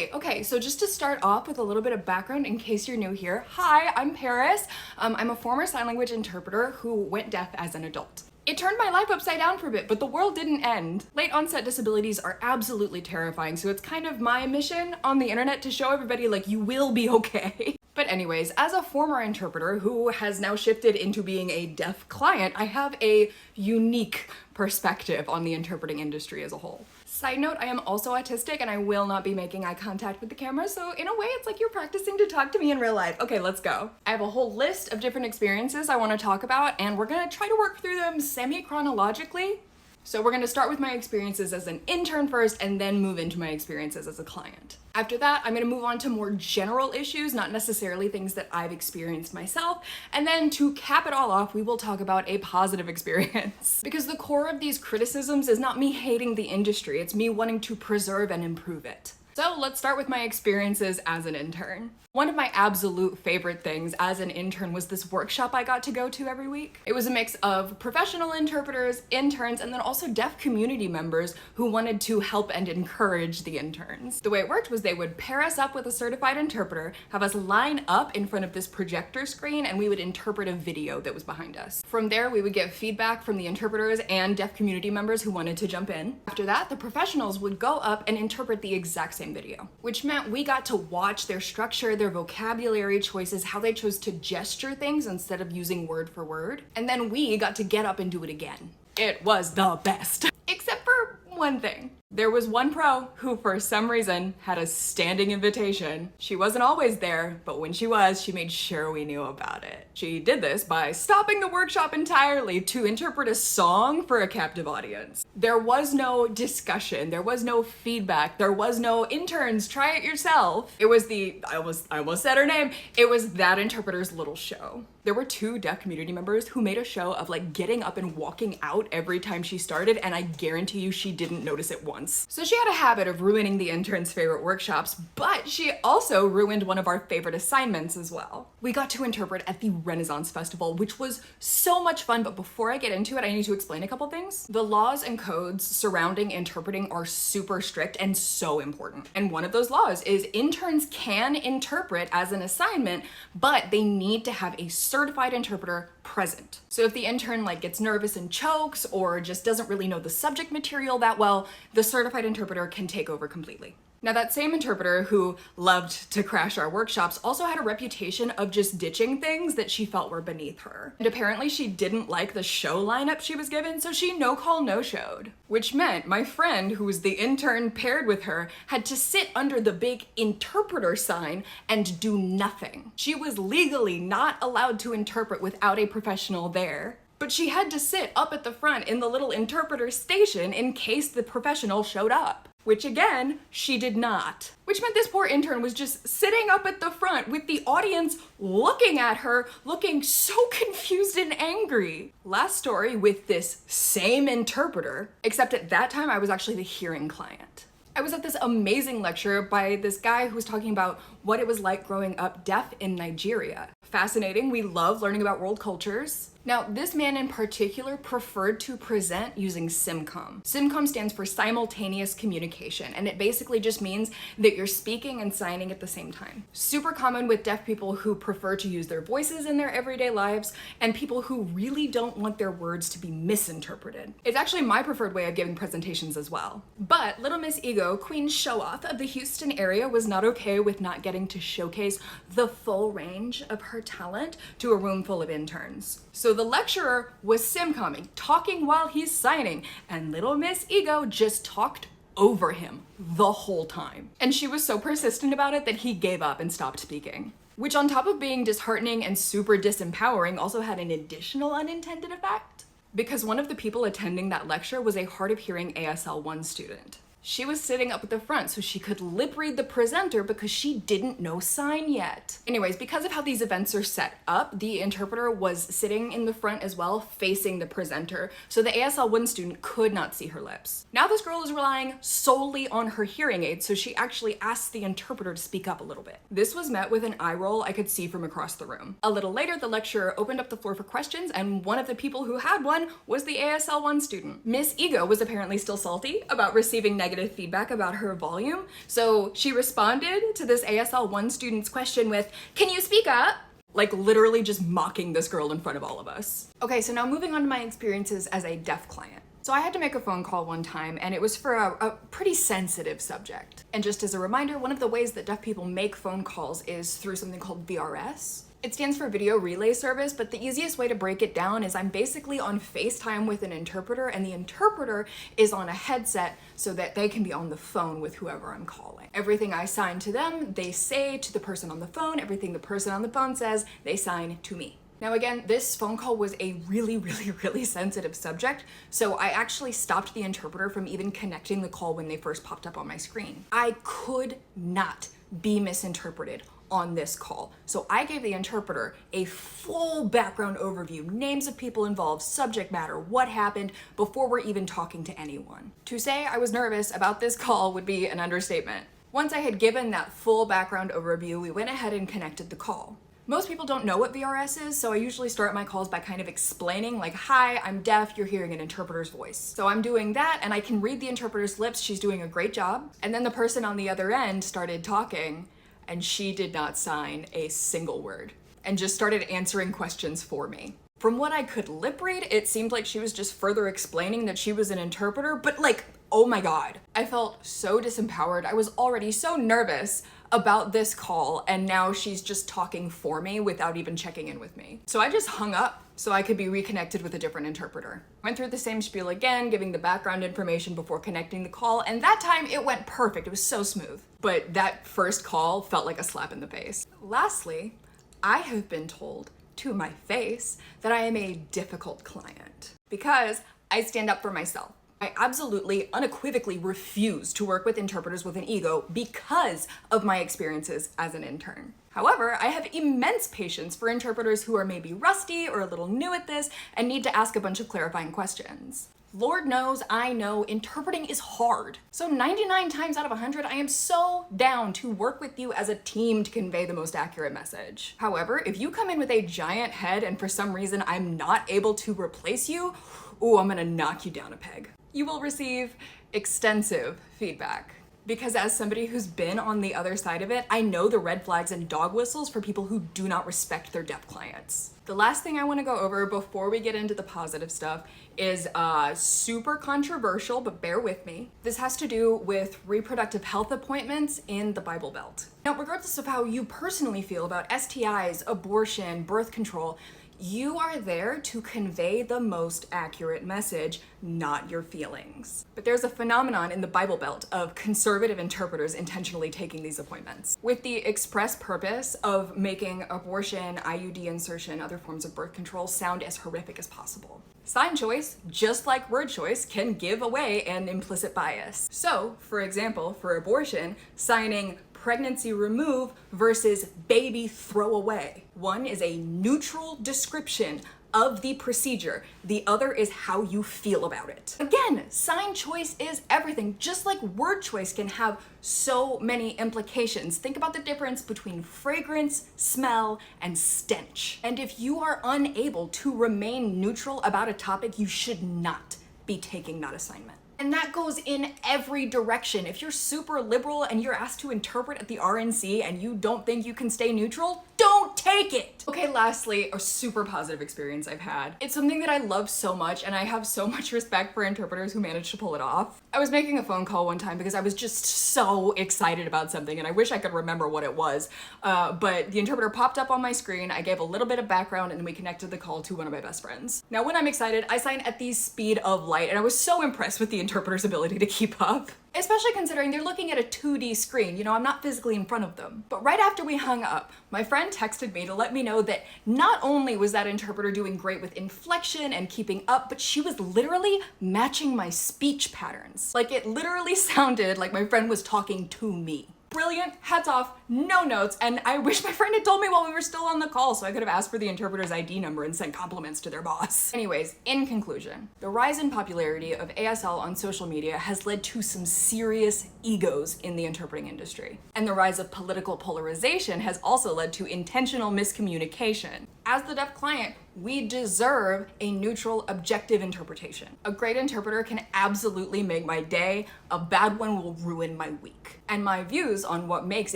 Great. Okay, so just to start off with a little bit of background in case you're new here. Hi, I'm Paris. I'm a former sign language interpreter who went deaf as an adult. It turned my life upside down for a bit, but the world didn't end. Late onset disabilities are absolutely terrifying, so it's kind of my mission on the internet to show everybody like you will be okay. But anyways, as a former interpreter who has now shifted into being a deaf client, I have a unique perspective on the interpreting industry as a whole. Side note, I am also autistic and I will not be making eye contact with the camera, so in a way it's like you're practicing to talk to me in real life. Okay, let's go. I have a whole list of different experiences I want to talk about, and we're gonna try to work through them semi-chronologically. So we're gonna start with my experiences as an intern first and then move into my experiences as a client. After that, I'm gonna move on to more general issues, not necessarily things that I've experienced myself. And then to cap it all off, we will talk about a positive experience. Because the core of these criticisms is not me hating the industry, it's me wanting to preserve and improve it. So let's start with my experiences as an intern. One of my absolute favorite things as an intern was this workshop I got to go to every week. It was a mix of professional interpreters, interns, and then also deaf community members who wanted to help and encourage the interns. The way it worked was they would pair us up with a certified interpreter, have us line up in front of this projector screen, and we would interpret a video that was behind us. From there, we would get feedback from the interpreters and deaf community members who wanted to jump in. After that, the professionals would go up and interpret the exact same video, which meant we got to watch their structure, their vocabulary choices, how they chose to gesture things instead of using word for word. And then we got to get up and do it again. It was the best. Except for one thing. There was one pro who for some reason had a standing invitation. She wasn't always there, but when she was, she made sure we knew about it. She did this by stopping the workshop entirely to interpret a song for a captive audience. There was no discussion, there was no feedback, there was no interns, try it yourself. It was I almost said her name, it was that interpreter's little show. There were two deaf community members who made a show of like getting up and walking out every time she started, and I guarantee you she didn't notice it once. So she had a habit of ruining the intern's favorite workshops, but she also ruined one of our favorite assignments as well. We got to interpret at the Renaissance Festival, which was so much fun, but before I get into it, I need to explain a couple things. The laws and codes surrounding interpreting are super strict and so important. And one of those laws is interns can interpret as an assignment, but they need to have a certified interpreter present. So if the intern gets nervous and chokes or just doesn't really know the subject material that well, the certified interpreter can take over completely. Now that same interpreter who loved to crash our workshops also had a reputation of just ditching things that she felt were beneath her. And apparently she didn't like the show lineup she was given, so she no-call no-showed. Which meant my friend, who was the intern paired with her, had to sit under the big interpreter sign and do nothing. She was legally not allowed to interpret without a professional there. But she had to sit up at the front in the little interpreter station in case the professional showed up. Which again, she did not. Which meant this poor intern was just sitting up at the front with the audience looking at her, looking so confused and angry. Last story with this same interpreter, except at that time I was actually the hearing client. I was at this amazing lecture by this guy who was talking about what it was like growing up deaf in Nigeria. Fascinating, we love learning about world cultures. Now, this man in particular preferred to present using SIMCOM. SIMCOM stands for simultaneous communication, and it basically just means that you're speaking and signing at the same time. Super common with deaf people who prefer to use their voices in their everyday lives, and people who really don't want their words to be misinterpreted. It's actually my preferred way of giving presentations as well. But Little Miss Ego, Queen Show-Off of the Houston area, was not okay with not getting to showcase the full range of her talent to a room full of interns. So the lecturer was SIMCOMing, talking while he's signing, and Little Miss Ego just talked over him the whole time. And she was so persistent about it that he gave up and stopped speaking. Which, on top of being disheartening and super disempowering, also had an additional unintended effect. Because one of the people attending that lecture was a hard of hearing ASL1 student. She was sitting up at the front so she could lip read the presenter because she didn't know sign yet. Anyways, because of how these events are set up, the interpreter was sitting in the front as well, facing the presenter, so the ASL1 student could not see her lips. Now this girl is relying solely on her hearing aid, so she actually asked the interpreter to speak up a little bit. This was met with an eye roll I could see from across the room. A little later, the lecturer opened up the floor for questions, and one of the people who had one was the ASL1 student. Miss Ego was apparently still salty about receiving negative negative feedback about her volume. So she responded to this ASL1 student's question with, "Can you speak up?" Like literally just mocking this girl in front of all of us. Okay, so now moving on to my experiences as a deaf client. So I had to make a phone call one time, and it was for a pretty sensitive subject. And just as a reminder, one of the ways that deaf people make phone calls is through something called VRS. It stands for Video Relay Service, but the easiest way to break it down is I'm basically on FaceTime with an interpreter, and the interpreter is on a headset so that they can be on the phone with whoever I'm calling. Everything I sign to them, they say to the person on the phone. Everything the person on the phone says, they sign to me. Now again, this phone call was a really sensitive subject, so I actually stopped the interpreter from even connecting the call when they first popped up on my screen. I could not be misinterpreted on this call. So I gave the interpreter a full background overview, names of people involved, subject matter, what happened, before we're even talking to anyone. To say I was nervous about this call would be an understatement. Once I had given that full background overview, we went ahead and connected the call. Most people don't know what VRS is, so I usually start my calls by kind of explaining like, "Hi, I'm deaf, you're hearing an interpreter's voice." So I'm doing that, and I can read the interpreter's lips, she's doing a great job. And then the person on the other end started talking, and she did not sign a single word, and just started answering questions for me. From what I could lip read, it seemed like she was just further explaining that she was an interpreter, but like, oh my God. I felt so disempowered. I was already so nervous about this call, and now she's just talking for me without even checking in with me. So I just hung up so I could be reconnected with a different interpreter. Went through the same spiel again, giving the background information before connecting the call, and that time it went perfect. It was so smooth. But that first call felt like a slap in the face. Lastly, I have been told to my face that I am a difficult client because I stand up for myself. I absolutely, unequivocally refuse to work with interpreters with an ego because of my experiences as an intern. However, I have immense patience for interpreters who are maybe rusty or a little new at this and need to ask a bunch of clarifying questions. Lord knows I know interpreting is hard. So 99 times out of 100, I am so down to work with you as a team to convey the most accurate message. However, if you come in with a giant head and for some reason I'm not able to replace you, ooh, I'm gonna knock you down a peg. You will receive extensive feedback. Because as somebody who's been on the other side of it, I know the red flags and dog whistles for people who do not respect their deaf clients. The last thing I want to go over before we get into the positive stuff is super controversial, but bear with me. This has to do with reproductive health appointments in the Bible Belt. Now, regardless of how you personally feel about STIs, abortion, birth control, you are there to convey the most accurate message, not your feelings. But there's a phenomenon in the Bible Belt of conservative interpreters intentionally taking these appointments with the express purpose of making abortion, IUD insertion, other forms of birth control sound as horrific as possible. Sign choice, just like word choice, can give away an implicit bias. So, for example, for abortion, signing pregnancy remove versus baby throw away. One is a neutral description of the procedure. The other is how you feel about it. Again, sign choice is everything. Just like word choice can have so many implications. Think about the difference between fragrance, smell, and stench. And if you are unable to remain neutral about a topic, you should not be taking that assignment. And that goes in every direction. If you're super liberal and you're asked to interpret at the RNC and you don't think you can stay neutral, don't take it. Okay, lastly, a super positive experience I've had. It's something that I love so much, and I have so much respect for interpreters who manage to pull it off. I was making a phone call one time because I was just so excited about something, and I wish I could remember what it was. But the interpreter popped up on my screen, I gave a little bit of background, and then we connected the call to one of my best friends. Now, when I'm excited, I sign at the speed of light, and I was so impressed with the interpreter's ability to keep up. Especially considering they're looking at a 2D screen, I'm not physically in front of them. But right after we hung up, my friend texted me to let me know that not only was that interpreter doing great with inflection and keeping up, but she was literally matching my speech patterns. Like, it literally sounded like my friend was talking to me. Brilliant, hats off, no notes, and I wish my friend had told me while we were still on the call so I could have asked for the interpreter's ID number and sent compliments to their boss. Anyways, in conclusion, the rise in popularity of ASL on social media has led to some serious egos in the interpreting industry. And the rise of political polarization has also led to intentional miscommunication. As the deaf client, We deserve a neutral, objective interpretation. A great interpreter can absolutely make my day. A bad one will ruin my week. And my views on what makes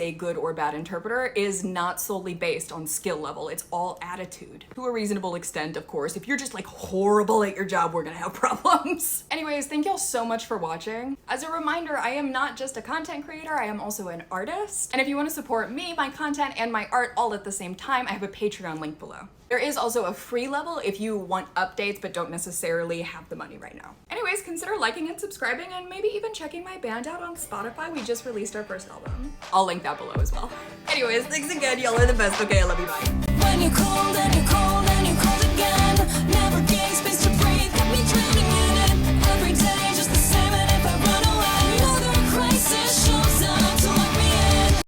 a good or bad interpreter is not solely based on skill level. It's all attitude. To a reasonable extent, of course. If you're just like horrible at your job, we're gonna have problems. Anyways, thank y'all so much for watching. As a reminder, I am not just a content creator, I am also an artist. And if you want to support me, my content, and my art all at the same time, I have a Patreon link below. There is also a free level if you want updates but don't necessarily have the money right now. Anyways, consider liking and subscribing and maybe even checking my band out on Spotify. We just released our first album. I'll link that below as well. Anyways, thanks again. Y'all are the best. Okay, I love you. Bye. When you call